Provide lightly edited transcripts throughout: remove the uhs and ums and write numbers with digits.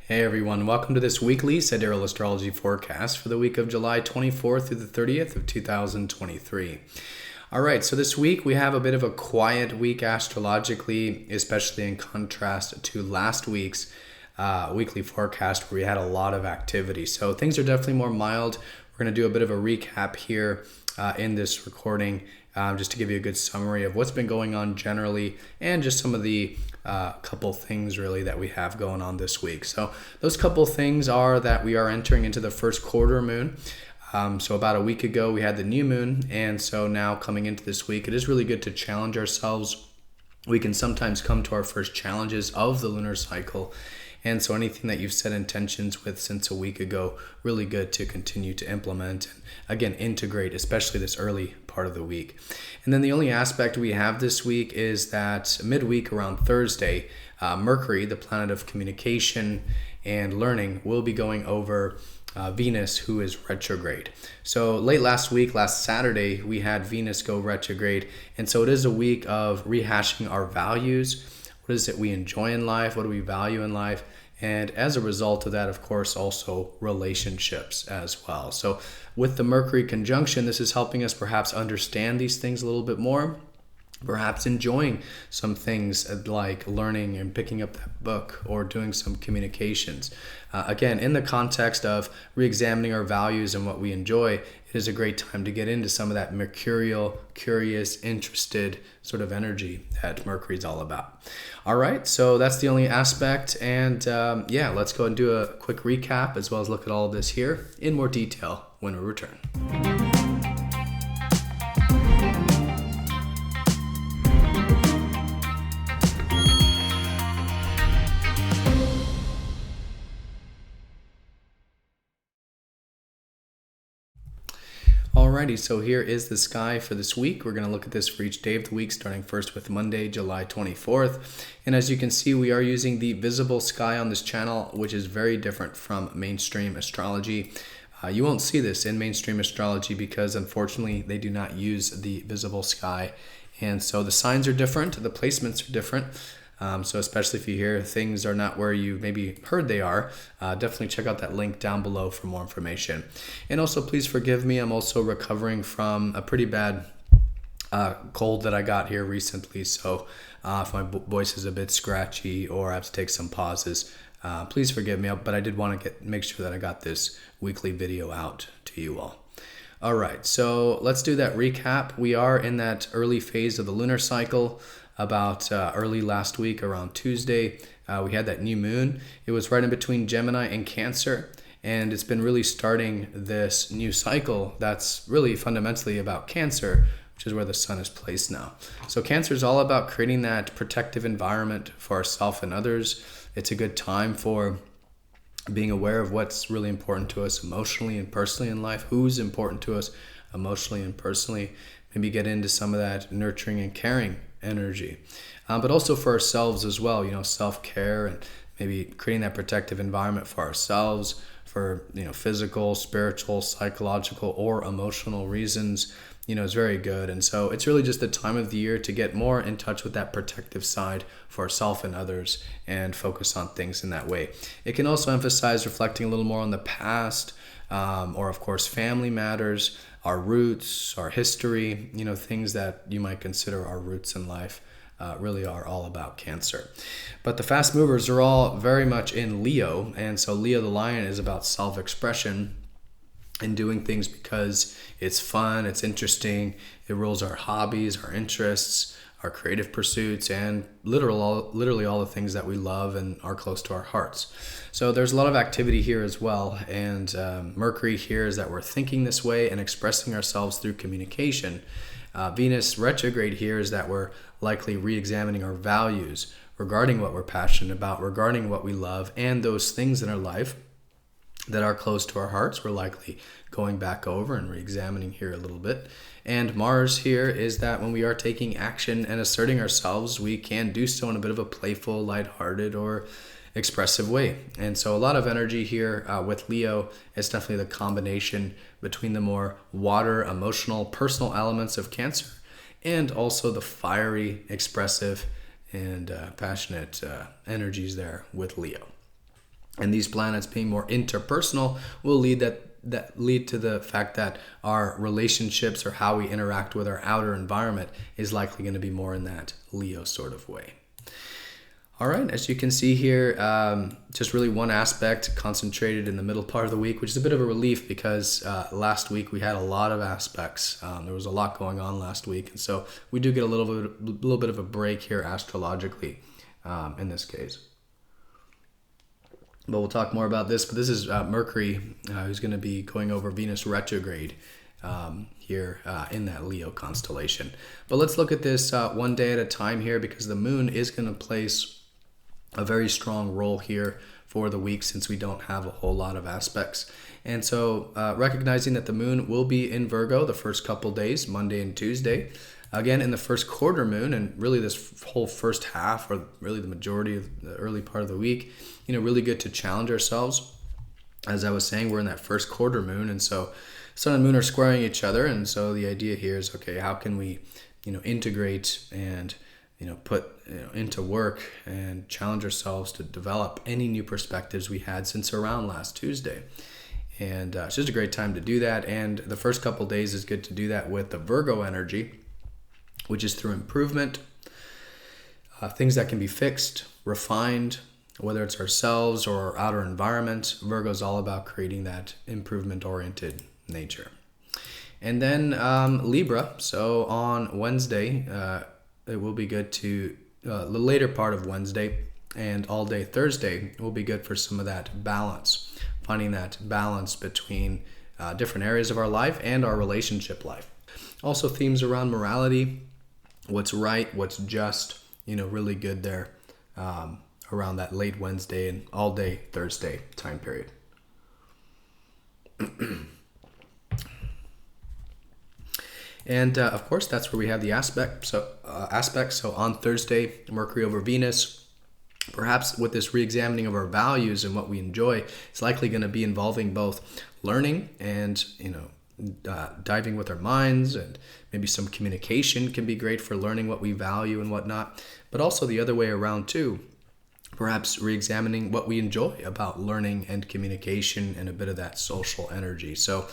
Hey everyone, welcome to this weekly Sidereal Astrology forecast for the week of July 24th through the 30th of 2023. All right, so this week we have a bit of a quiet week astrologically, especially in contrast to last week's weekly forecast where we had a lot of activity. So things are definitely more mild. We're going to do a bit of a recap here in this recording just to give you a good summary of what's been going on generally and just some of the couple things really that we have going on this week. So those couple things are that we are entering into the first quarter moon. So about a week ago we had the new moon, and so now coming into this week, it is really good to challenge ourselves. We can sometimes come to our first challenges of the lunar cycle. And so anything that you've set intentions with since a week ago, really good to continue to implement and again, integrate, especially this early part of the week. And then the only aspect we have this week is that midweek around Thursday, Mercury, the planet of communication and learning, will be going over Venus, who is retrograde. So late last week, last Saturday, we had Venus go retrograde. And so it is a week of rehashing our values. What is it we enjoy in life? What do we value in life? And as a result of that, of course, also relationships as well. So with the Mercury conjunction, this is helping us perhaps understand these things a little bit more, perhaps enjoying some things like learning and picking up that book or doing some communications. Again, in the context of re-examining our values and what we enjoy, it is a great time to get into some of that mercurial, curious, interested sort of energy that Mercury is all about. All right, so that's the only aspect. And let's go and do a quick recap as well as look at all of this here in more detail when we return. Alrighty, so here is the sky for this week. We're going to look at this for each day of the week, starting first with Monday, July 24th. And as you can see, we are using the visible sky on this channel, which is very different from mainstream astrology. You won't see this in mainstream astrology because unfortunately they do not use the visible sky. And so the signs are different, the placements are different. So especially if you hear things are not where you maybe heard they are, definitely check out that link down below for more information. And also please forgive me, I'm also recovering from a pretty bad cold that I got here recently. So if my voice is a bit scratchy or I have to take some pauses, please forgive me. But I did want to make sure that I got this weekly video out to you all. All right, so let's do that recap. We are in that early phase of the lunar cycle. About early last week around Tuesday, we had that new moon. It was right in between Gemini and Cancer, and it's been really starting this new cycle that's really fundamentally about Cancer, which is where the sun is placed now. So Cancer is all about creating that protective environment for ourselves and others. It's a good time for being aware of what's really important to us emotionally and personally in life, who's important to us emotionally and personally. Maybe get into some of that nurturing and caring energy, but also for ourselves as well, self-care and maybe creating that protective environment for ourselves for, physical, spiritual, psychological, or emotional reasons, is very good. And so it's really just the time of the year to get more in touch with that protective side for ourselves and others and focus on things in that way. It can also emphasize reflecting a little more on the past, or of course family matters, our roots, our history, things that you might consider our roots in life really are all about Cancer. But the fast movers are all very much in Leo, and so Leo the lion is about self-expression and doing things because it's fun, it's interesting, it rules our hobbies, our interests, our creative pursuits, and literally all the things that we love and are close to our hearts. So there's a lot of activity here as well, and Mercury here is that we're thinking this way and expressing ourselves through communication. Venus retrograde here is that we're likely re-examining our values regarding what we're passionate about, regarding what we love, and those things in our life that are close to our hearts, we're likely going back over and re-examining here a little bit. And Mars here is that when we are taking action and asserting ourselves, we can do so in a bit of a playful, lighthearted, or expressive way. And so a lot of energy here with Leo is definitely the combination between the more water, emotional, personal elements of Cancer and also the fiery, expressive, and passionate energies there with Leo. And these planets being more interpersonal will lead to the fact that our relationships or how we interact with our outer environment is likely going to be more in that Leo sort of way. All right, as you can see here, just really one aspect concentrated in the middle part of the week, which is a bit of a relief because last week we had a lot of aspects. There was a lot going on last week, and so we do get a little bit of a break here astrologically in this case. But we'll talk more about this. But this is Mercury, who's going to be going over Venus retrograde here in that Leo constellation. But let's look at this one day at a time here, because the moon is going to place a very strong role here for the week since we don't have a whole lot of aspects. And so recognizing that the moon will be in Virgo the first couple days, Monday and Tuesday. Again, in the first quarter moon, and really this whole first half, or really the majority of the early part of the week, really good to challenge ourselves. As I was saying, we're in that first quarter moon, and so sun and moon are squaring each other. And so the idea here is, okay, how can we, integrate and, put into work and challenge ourselves to develop any new perspectives we had since around last Tuesday. And it's just a great time to do that. And the first couple days is good to do that with the Virgo energy, which is through improvement, things that can be fixed, refined, whether it's ourselves or our outer environment. Virgo is all about creating that improvement-oriented nature. And then Libra, so on Wednesday, it will be good to, the later part of Wednesday and all day Thursday will be good for some of that balance, finding that balance between different areas of our life and our relationship life. Also themes around morality, what's right, what's just, really good there around that late Wednesday and all day Thursday time period. And of course, that's where we have the aspects. So on Thursday, Mercury over Venus, perhaps with this reexamining of our values and what we enjoy, it's likely going to be involving both learning and, diving with our minds, and maybe some communication can be great for learning what we value and whatnot, but also the other way around too. Perhaps re-examining what we enjoy about learning and communication and a bit of that social energy. So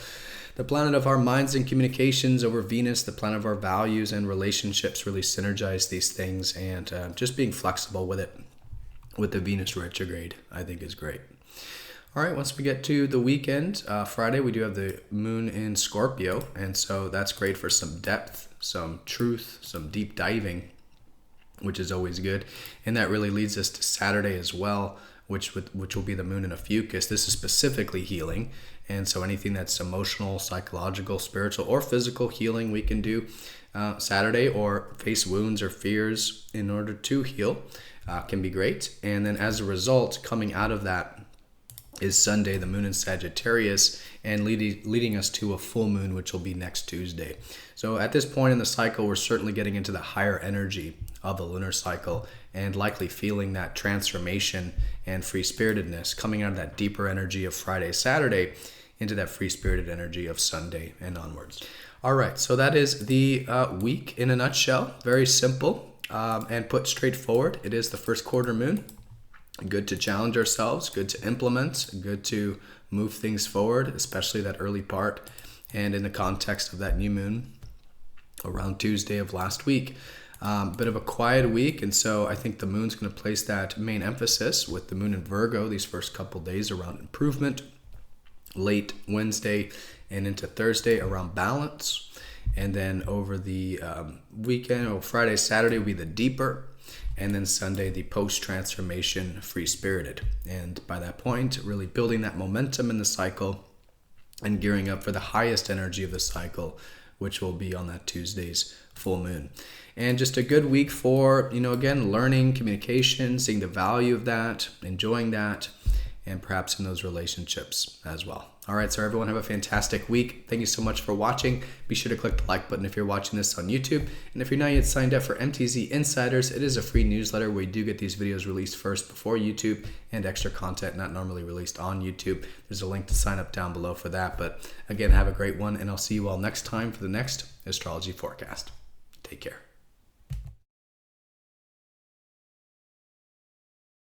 the planet of our minds and communications over Venus, the planet of our values and relationships, really synergize these things, and just being flexible with it, with the Venus retrograde, I think is great. All right, once we get to the weekend, Friday, we do have the moon in Scorpio, and so that's great for some depth, some truth, some deep diving, which is always good. And that really leads us to Saturday as well, which will be the moon in Ophiuchus. This is specifically healing, and so anything that's emotional, psychological, spiritual, or physical healing we can do Saturday, or face wounds or fears in order to heal can be great. And then as a result, coming out of that is Sunday, the moon in Sagittarius, and leading us to a full moon, which will be next Tuesday. So at this point in the cycle, we're certainly getting into the higher energy of the lunar cycle, and likely feeling that transformation and free-spiritedness coming out of that deeper energy of Friday, Saturday into that free-spirited energy of Sunday and onwards. All right, so that is the week in a nutshell. Very simple and put straightforward. It is the first quarter moon. Good to challenge ourselves, good to implement, good to move things forward, especially that early part, and in the context of that new moon around Tuesday of last week. Bit of a quiet week, and so I think the moon's going to place that main emphasis with the moon in Virgo these first couple days around improvement, late Wednesday and into Thursday around balance, and then over the weekend, or Friday, Saturday will be the deeper, and then Sunday, the post-transformation free-spirited. And by that point, really building that momentum in the cycle and gearing up for the highest energy of the cycle, which will be on that Tuesday's full moon. And just a good week for, again, learning, communication, seeing the value of that, enjoying that, and perhaps in those relationships as well. All right, so everyone have a fantastic week. Thank you so much for watching. Be sure to click the like button if you're watching this on YouTube. And if you're not yet signed up for MTZ Insiders, it is a free newsletter where you do get these videos released first before YouTube, and extra content not normally released on YouTube. There's a link to sign up down below for that. But again, have a great one, and I'll see you all next time for the next astrology forecast. Take care.